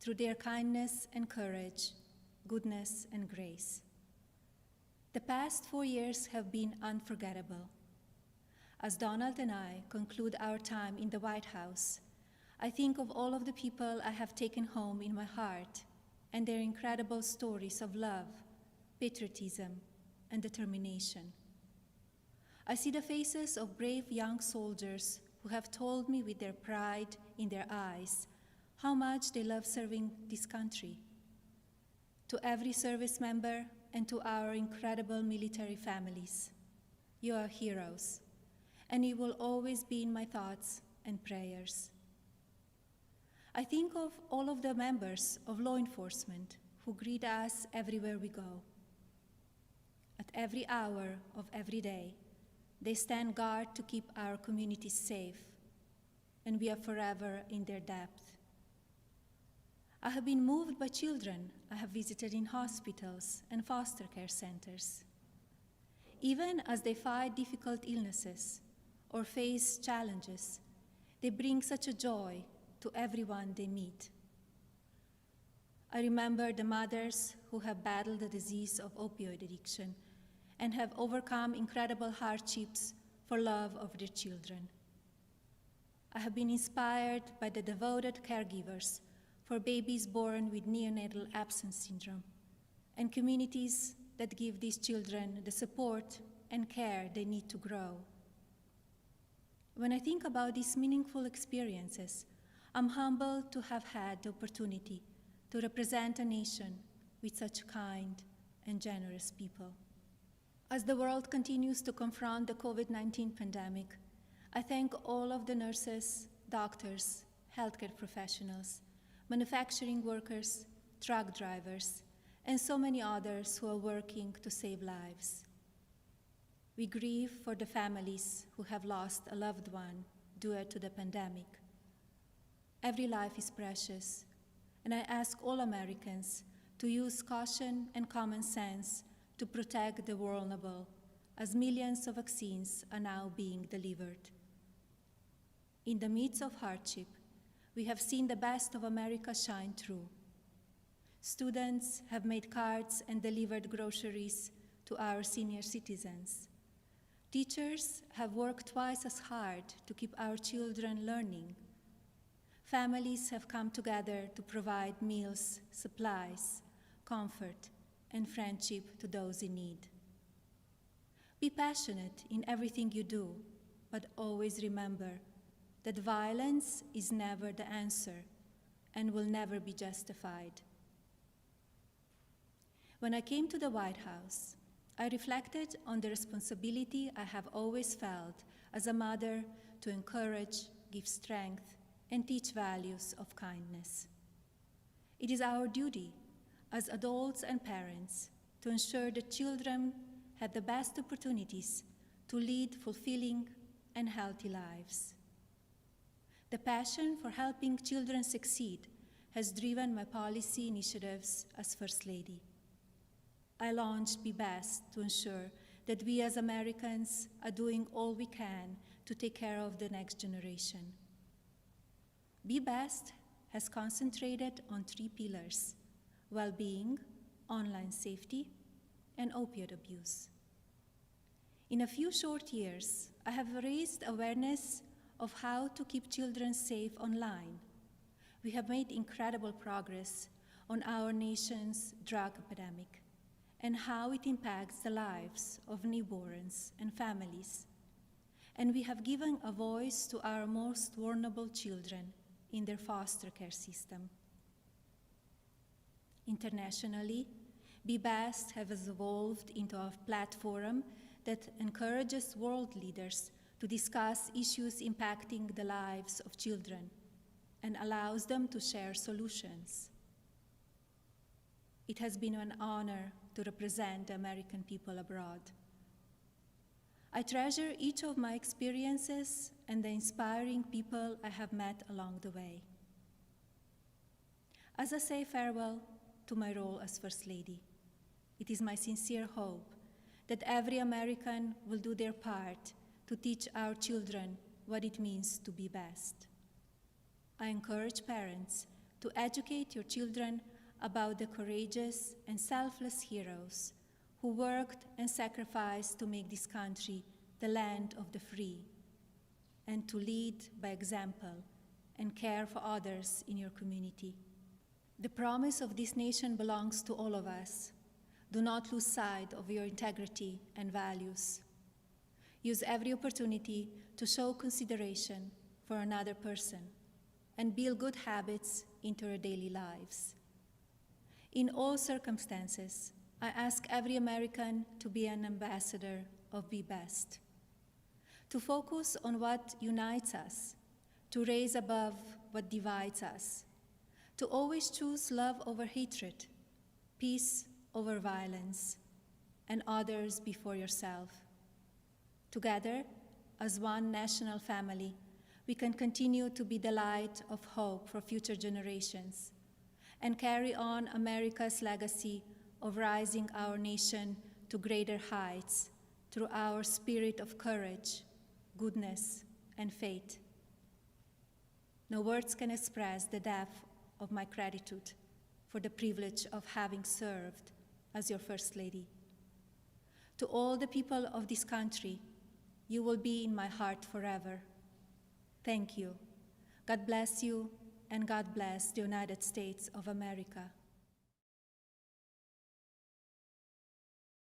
through their kindness and courage, goodness and grace. The past 4 years have been unforgettable. As Donald and I conclude our time in the White House, I think of all of the people I have taken home in my heart and their incredible stories of love, patriotism, and determination. I see the faces of brave young soldiers who have told me with their pride in their eyes how much they love serving this country. To every service member and to our incredible military families, you are heroes, and you will always be in my thoughts and prayers. I think of all of the members of law enforcement who greet us everywhere we go. At every hour of every day, they stand guard to keep our communities safe, and we are forever in their debt. I have been moved by children I have visited in hospitals and foster care centers. Even as they fight difficult illnesses or face challenges, they bring such a joy to everyone they meet. I remember the mothers who have battled the disease of opioid addiction and have overcome incredible hardships for love of their children. I have been inspired by the devoted caregivers for babies born with neonatal absence syndrome and communities that give these children the support and care they need to grow. When I think about these meaningful experiences, I'm humbled to have had the opportunity to represent a nation with such kind and generous people. As the world continues to confront the COVID-19 pandemic, I thank all of the nurses, doctors, healthcare professionals, manufacturing workers, truck drivers, and so many others who are working to save lives. We grieve for the families who have lost a loved one due to the pandemic. Every life is precious, and I ask all Americans to use caution and common sense to protect the vulnerable, as millions of vaccines are now being delivered. In the midst of hardship, we have seen the best of America shine through. Students have made cards and delivered groceries to our senior citizens. Teachers have worked twice as hard to keep our children learning. Families have come together to provide meals, supplies, comfort, and friendship to those in need. Be passionate in everything you do, but always remember that violence is never the answer and will never be justified. When I came to the White House, I reflected on the responsibility I have always felt as a mother to encourage, give strength, and teach values of kindness. It is our duty as adults and parents to ensure that children have the best opportunities to lead fulfilling and healthy lives. The passion for helping children succeed has driven my policy initiatives as First Lady. I launched Be Best to ensure that we as Americans are doing all we can to take care of the next generation. Be Best has concentrated on 3 pillars: well-being, online safety, and opioid abuse. In a few short years, I have raised awareness of how to keep children safe online. We have made incredible progress on our nation's drug epidemic and how it impacts the lives of newborns and families. And we have given a voice to our most vulnerable children in their foster care system. Internationally, Be Best has evolved into a platform that encourages world leaders to discuss issues impacting the lives of children and allows them to share solutions. It has been an honor to represent the American people abroad. I treasure each of my experiences and the inspiring people I have met along the way. As I say farewell to my role as First Lady, it is my sincere hope that every American will do their part to teach our children what it means to be best. I encourage parents to educate your children about the courageous and selfless heroes who worked and sacrificed to make this country the land of the free, and to lead by example and care for others in your community. The promise of this nation belongs to all of us. Do not lose sight of your integrity and values. Use every opportunity to show consideration for another person and build good habits into your daily lives. In all circumstances, I ask every American to be an ambassador of Be Best, to focus on what unites us, to raise above what divides us, to always choose love over hatred, peace over violence, and others before yourself. Together, as one national family, we can continue to be the light of hope for future generations and carry on America's legacy of rising our nation to greater heights through our spirit of courage, goodness, and faith. No words can express the depth of my gratitude for the privilege of having served as your First Lady. To all the people of this country, you will be in my heart forever. Thank you. God bless you, and God bless the United States of America.